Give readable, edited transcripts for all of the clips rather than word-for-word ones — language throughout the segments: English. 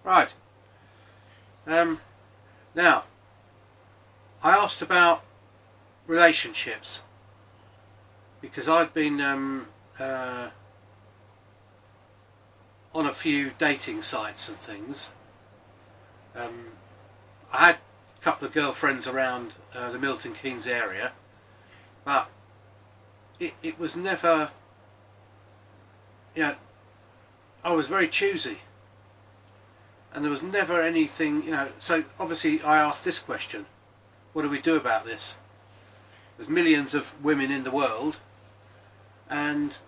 Right. Now, I asked about relationships because I'd been on a few dating sites and things. I had a couple of girlfriends around the Milton Keynes area, but it was never, you know, I was very choosy. And there was never anything, you know, so obviously I asked this question: what do we do about this? There's millions of women in the world and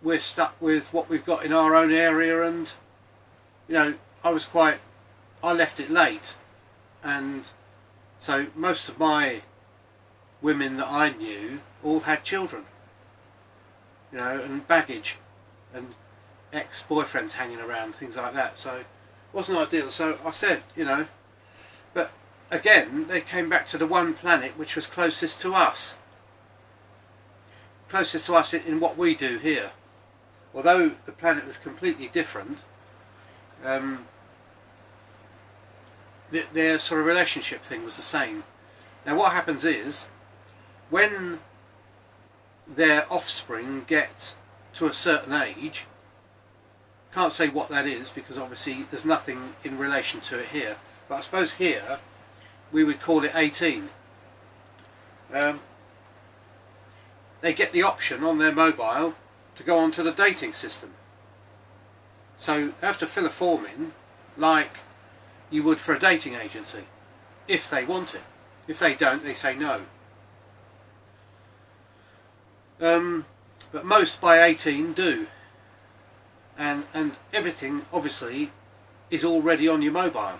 we're stuck with what we've got in our own area, and you know, I left it late, and so most of my women that I knew all had children, you know, and baggage and ex-boyfriends hanging around, things like that. So wasn't ideal. So I said, you know, but again they came back to the one planet which was closest to us in what we do here, although the planet was completely different. Their sort of relationship thing was the same. Now what happens is, when their offspring get to a certain age, can't say what that is because obviously there's nothing in relation to it here, but I suppose here we would call it 18. They get the option on their mobile to go onto the dating system. So they have to fill a form in like you would for a dating agency, if they want it. If they don't, they say no. But most by 18 do. And everything obviously is already on your mobile.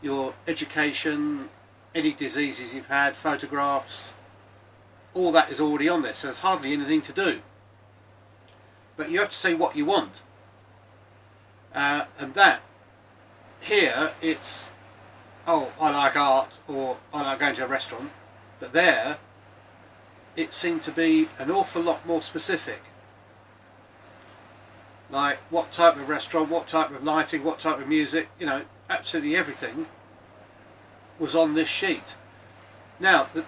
Your education, any diseases you've had, photographs, all that is already on there, so there's hardly anything to do. But you have to say what you want. And that, here it's, oh, I like art, or I like going to a restaurant. But there, it seemed to be an awful lot more specific. Like what type of restaurant, what type of lighting, what type of music, you know, absolutely everything was on this sheet. Now the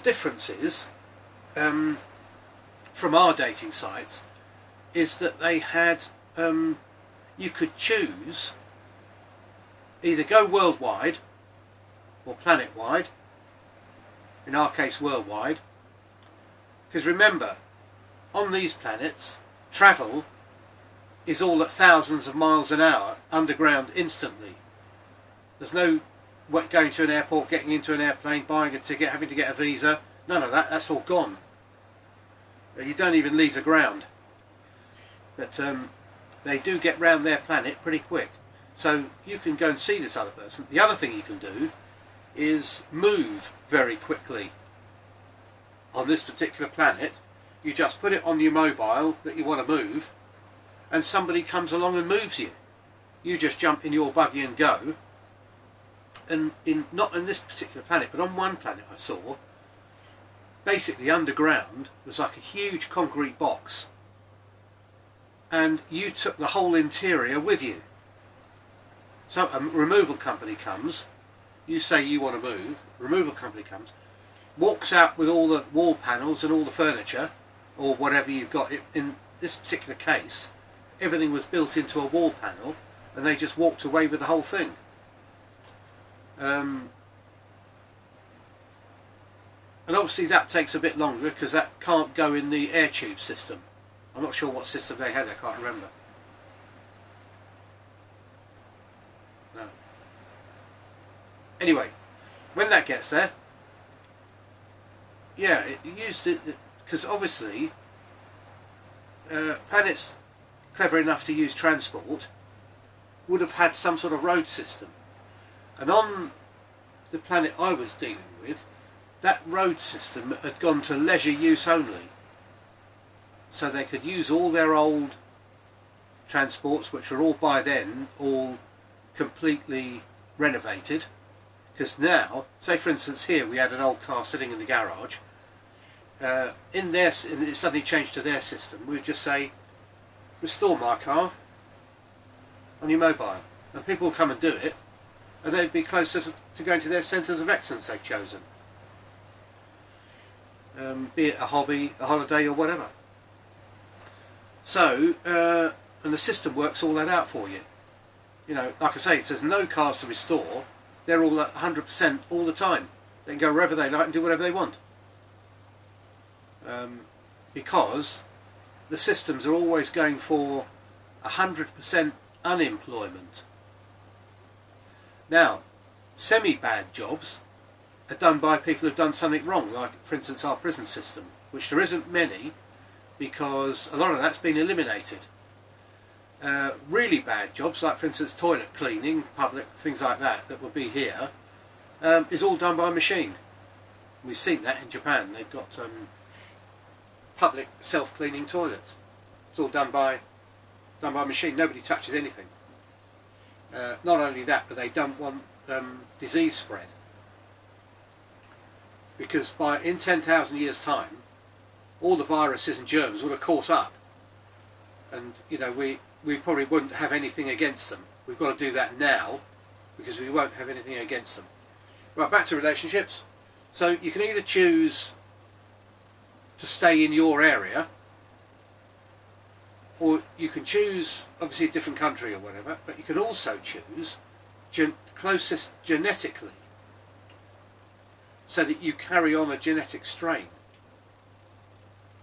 difference is, from our dating sites, is that they had, you could choose either go worldwide or planet-wide, in our case worldwide, because remember, on these planets travel is all at thousands of miles an hour, underground, instantly. There's no going to an airport, getting into an airplane, buying a ticket, having to get a visa. None of that, that's all gone. You don't even leave the ground. But they do get round their planet pretty quick. So you can go and see this other person. The other thing you can do is move very quickly. On this particular planet, you just put it on your mobile that you want to move, and somebody comes along and moves you. You just jump in your buggy and go. And not in this particular planet, but on one planet I saw, basically underground was like a huge concrete box, and you took the whole interior with you. So a removal company comes, you say you want to move, removal company comes, walks out with all the wall panels and all the furniture, or whatever you've got. In this particular case, everything was built into a wall panel, and they just walked away with the whole thing. And obviously that takes a bit longer because that can't go in the air tube system. I'm not sure what system they had, I can't remember. No. Anyway, when that gets there, yeah, it used it because obviously planets clever enough to use transport would have had some sort of road system. And on the planet I was dealing with, that road system had gone to leisure use only. So they could use all their old transports, which were all by then all completely renovated. Because now, say for instance here we had an old car sitting in the garage, it suddenly changed to their system. We would just say, restore my car, on your mobile, and people will come and do it, and they'd be closer to going to their centres of excellence they've chosen, be it a hobby, a holiday, or whatever. So, and the system works all that out for you. You know, like I say, if there's no cars to restore, they're all at 100% all the time. They can go wherever they like and do whatever they want. Because the systems are always going for 100% unemployment. Now, semi-bad jobs are done by people who've done something wrong, like, for instance, our prison system, which there isn't many, because a lot of that's been eliminated. Really bad jobs, like, for instance, toilet cleaning, public, things like that, that would be here, is all done by machine. We've seen that in Japan. They've got public self-cleaning toilets. It's all done by machine. Nobody touches anything. Not only that, but they don't want disease spread, because in 10,000 years' time, all the viruses and germs would have caught up, and you know, we probably wouldn't have anything against them. We've got to do that now, because we won't have anything against them. Right, back to relationships. So you can either choose to stay in your area, or you can choose, obviously, a different country or whatever, but you can also choose closest genetically, so that you carry on a genetic strain,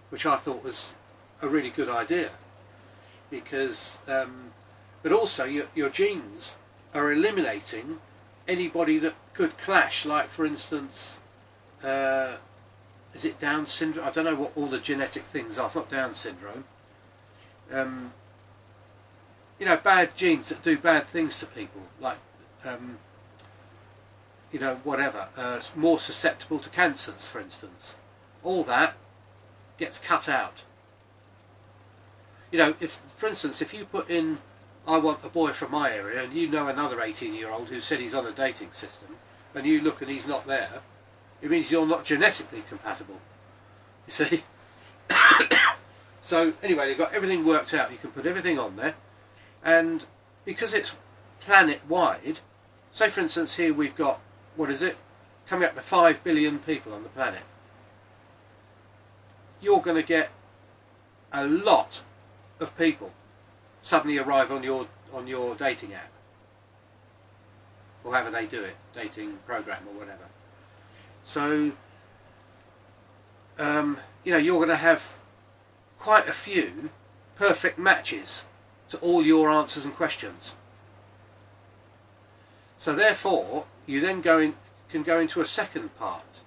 which I thought was a really good idea, because but also your genes are eliminating anybody that could clash, like, for instance, is it Down syndrome? I don't know what all the genetic things are. It's not Down syndrome. You know, bad genes that do bad things to people, like you know, whatever, more susceptible to cancers, for instance. All that gets cut out. You know, if, for instance, if you put in, I want a boy from my area, and you know another 18-year-old who said he's on a dating system, and you look and he's not there, it means you're not genetically compatible. You see? So anyway, they've got everything worked out. You can put everything on there, and because it's planet-wide, say for instance here we've got, what is it, coming up to 5 billion people on the planet. You're going to get a lot of people suddenly arrive on your dating app, or however they do it, dating program or whatever. So you know, you're going to have quite a few perfect matches to all your answers and questions. So therefore, you then can go into a second part,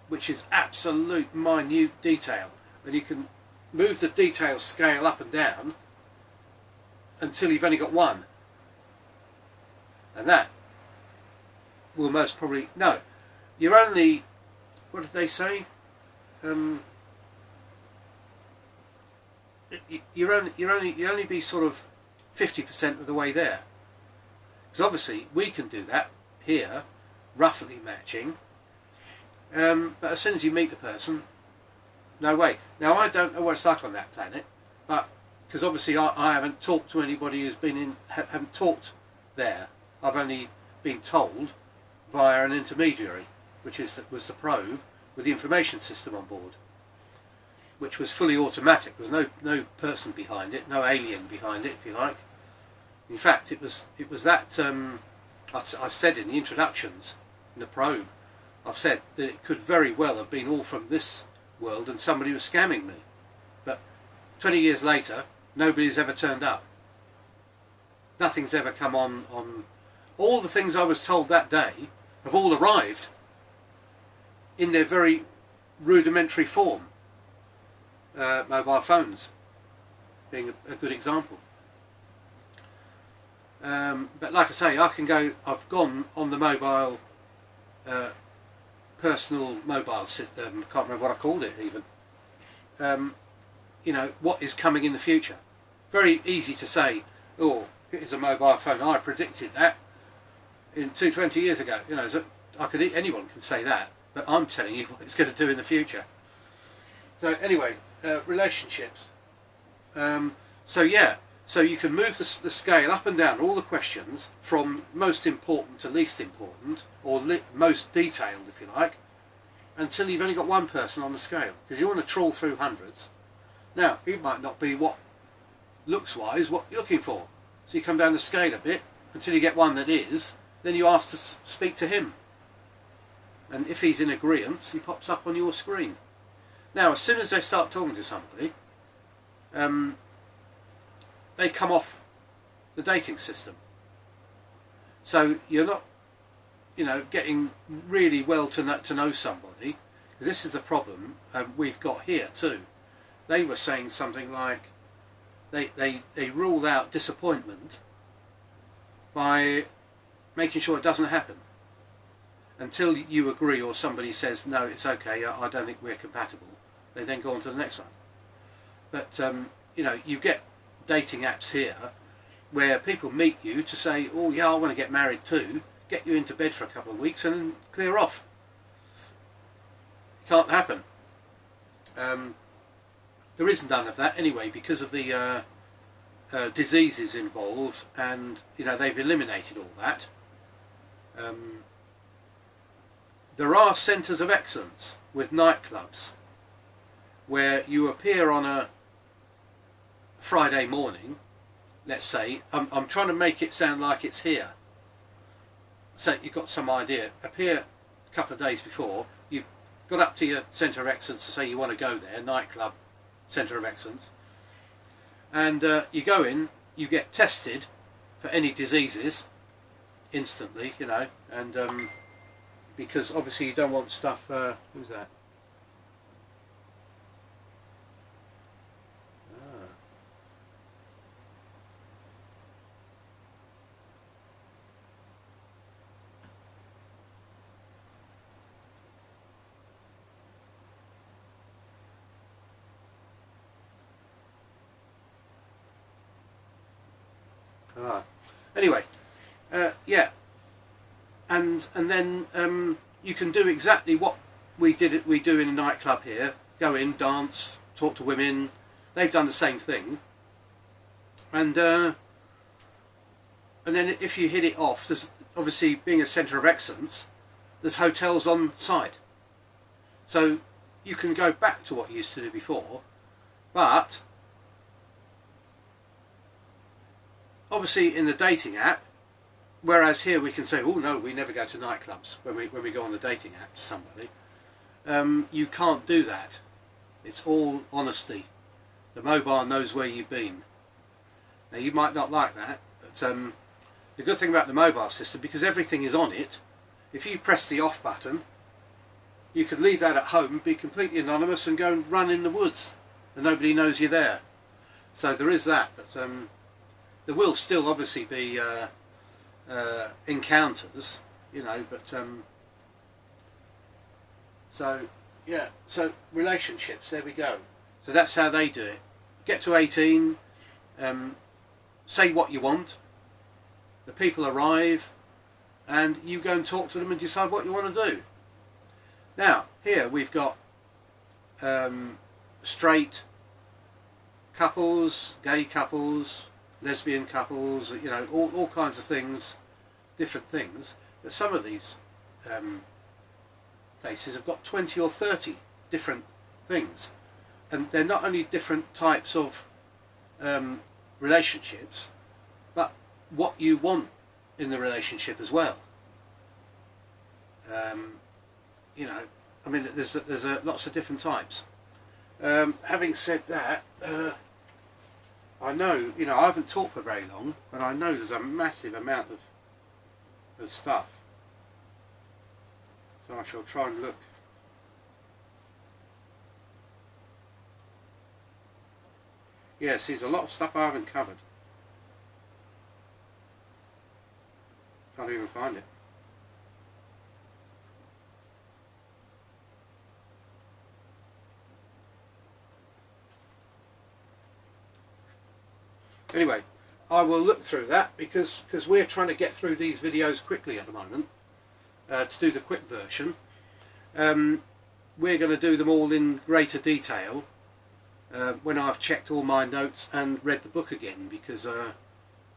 which is absolute minute detail, and you can move the detail scale up and down until you've only got one, and that will most probably, no, you're only, what did they say? You only be sort of 50% of the way there, because obviously we can do that here, roughly matching, but as soon as you meet the person, no way. Now I don't know what it's like on that planet, but because obviously I haven't talked to anybody who's been in, haven't talked there. I've only been told via an intermediary, which was the probe with the information system on board, which was fully automatic. There was no person behind it, no alien behind it, if you like. In fact, it was that I've said in the introductions, in the probe, I've said that it could very well have been all from this world and somebody was scamming me. But 20 years later, nobody's ever turned up. Nothing's ever come on. All the things I was told that day have all arrived in their very rudimentary form. Mobile phones being a good example. But like I say, I've gone on the mobile, personal mobile system, I can't remember what I called it even. You know, what is coming in the future. Very easy to say, oh, it's a mobile phone. I predicted that 20 years ago. You know, so anyone can say that, but I'm telling you what it's going to do in the future. So anyway, relationships. So yeah, So you can move the scale up and down, all the questions, from most important to least important, or most detailed if you like, until you've only got one person on the scale, because you want to trawl through hundreds. Now, it might not be what looks wise what you're looking for, so you come down the scale a bit until you get one that is, then you ask to speak to him, and if he's in agreement he pops up on your screen. Now as soon as they start talking to somebody, they come off the dating system, so you're not, you know, getting really well to know somebody. This is the problem we've got here too. They were saying something like they rule out disappointment by making sure it doesn't happen until you agree, or somebody says no, it's okay, I don't think we're compatible. They then go on to the next one. But you know, you get dating apps here where people meet you to say, oh yeah, I want to get married too, get you into bed for a couple of weeks and then clear off. Can't happen. There is none of that anyway, because of the diseases involved, and you know, they've eliminated all that. There are centres of excellence with nightclubs where you appear on a Friday morning, let's say. I'm trying to make it sound like it's here, so you've got some idea. Appear a couple of days before, you've got up to your centre of excellence to say you want to go there, nightclub centre of excellence, and you go in, you get tested for any diseases instantly, you know, and because obviously you don't want stuff, who's that? Anyway, yeah, and then you can do exactly what we do in a nightclub here. Go in, dance, talk to women. They've done the same thing, and then if you hit it off, there's obviously, being a centre of excellence, there's hotels on site, so you can go back to what you used to do before, but obviously in the dating app, whereas here we can say, oh no, we never go to nightclubs when we go on the dating app to somebody, you can't do that. It's all honesty. The mobile knows where you've been. Now you might not like that, but the good thing about the mobile system, because everything is on it, if you press the off button, you can leave that at home, be completely anonymous and go and run in the woods and nobody knows you're there. So there is that, but there will still obviously be encounters, you know, but so yeah, so relationships, there we go. So that's how they do it. Get to 18, say what you want, the people arrive, and you go and talk to them and decide what you want to do. Now here we've got straight couples, gay couples, lesbian couples, you know, all kinds of things, different things. But some of these places have got 20 or 30 different things, and they're not only different types of relationships, but what you want in the relationship as well. You know, I mean, there's lots of different types. Having said that, I know, you know, I haven't talked for very long, but I know there's a massive amount of stuff. So I shall try and look. Yes, there's a lot of stuff I haven't covered. Can't even find it. Anyway, I will look through that because we're trying to get through these videos quickly at the moment, to do the quick version. We're going to do them all in greater detail when I've checked all my notes and read the book again, because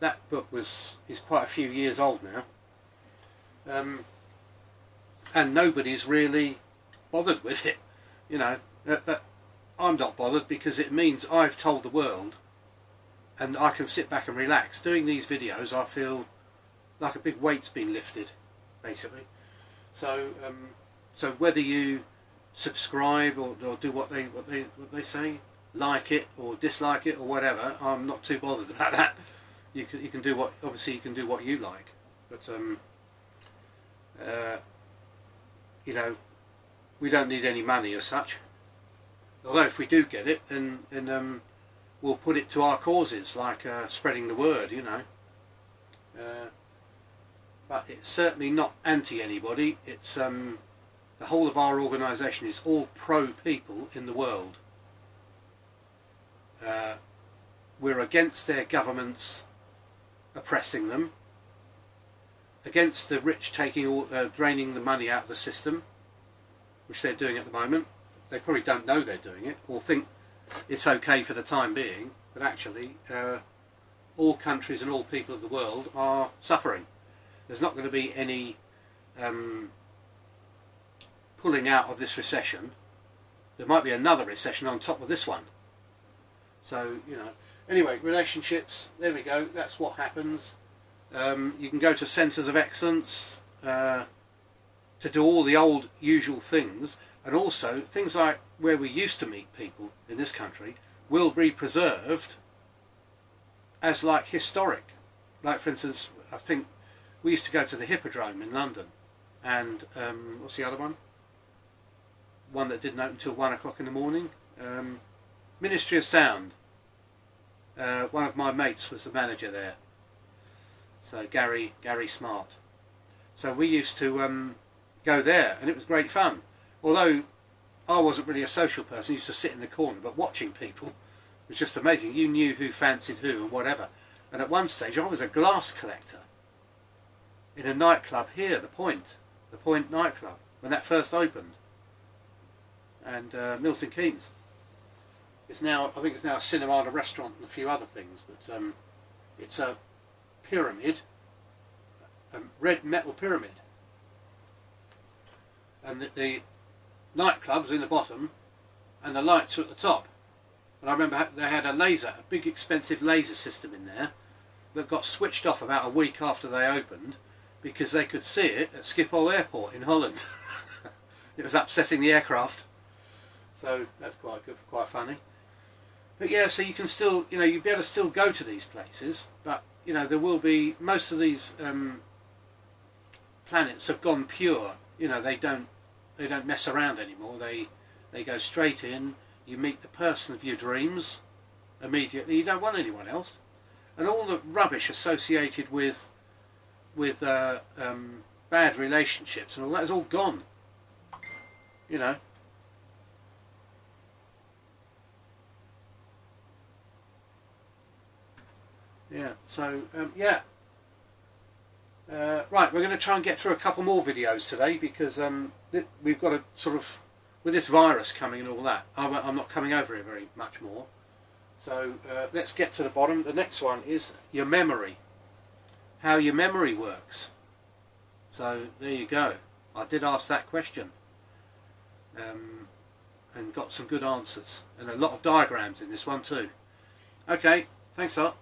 that book is quite a few years old now, and nobody's really bothered with it, you know. But I'm not bothered, because it means I've told the world, and I can sit back and relax. Doing these videos, I feel like a big weight's been lifted, basically. So so whether you subscribe or do what they say, like it or dislike it or whatever, I'm not too bothered about that. You can do what, obviously you can do what you like, but you know, we don't need any money as such. Although if we do get it, then we'll put it to our causes, like spreading the word, you know. But it's certainly not anti anybody. It's the whole of our organisation is all pro people in the world. We're against their governments oppressing them, against the rich taking draining the money out of the system, which they're doing at the moment. They probably don't know they're doing it, or think it's okay for the time being, but actually all countries and all people of the world are suffering. There's not going to be any pulling out of this recession. There might be another recession on top of this one. So, you know, anyway, relationships, there we go, that's what happens. You can go to centres of excellence to do all the old usual things, and also things like where we used to meet people in this country will be preserved as like historic. Like, for instance, I think we used to go to the Hippodrome in London, and what's the other one? One that didn't open until 1 o'clock in the morning. Ministry of Sound. One of my mates was the manager there. So Gary Smart. So we used to go there, and it was great fun. Although I wasn't really a social person, I used to sit in the corner, but watching people was just amazing. You knew who fancied who and whatever. And at one stage I was a glass collector in a nightclub here, the Point nightclub, when that first opened. And Milton Keynes. It's now, I think it's now a cinema and a restaurant and a few other things, but it's a pyramid, a red metal pyramid, and the nightclub's in the bottom and the lights are at the top. And I remember they had a big expensive laser system in there that got switched off about a week after they opened, because they could see it at Schiphol Airport in Holland. It was upsetting the aircraft. So that's quite good, quite funny. But yeah, so you can still, you know, you'd be able to still go to these places, but you know, there will be, most of these planets have gone pure. You know, they don't mess around anymore. They go straight in. You meet the person of your dreams immediately. You don't want anyone else, and all the rubbish associated with bad relationships and all that is all gone. You know. Yeah, so yeah. Right, we're going to try and get through a couple more videos today, because we've got to sort of, with this virus coming and all that, I'm not coming over it very much more. So let's get to the bottom. The next one is your memory, how your memory works. So there you go. I did ask that question, and got some good answers, and a lot of diagrams in this one too. Okay, thanks a lot.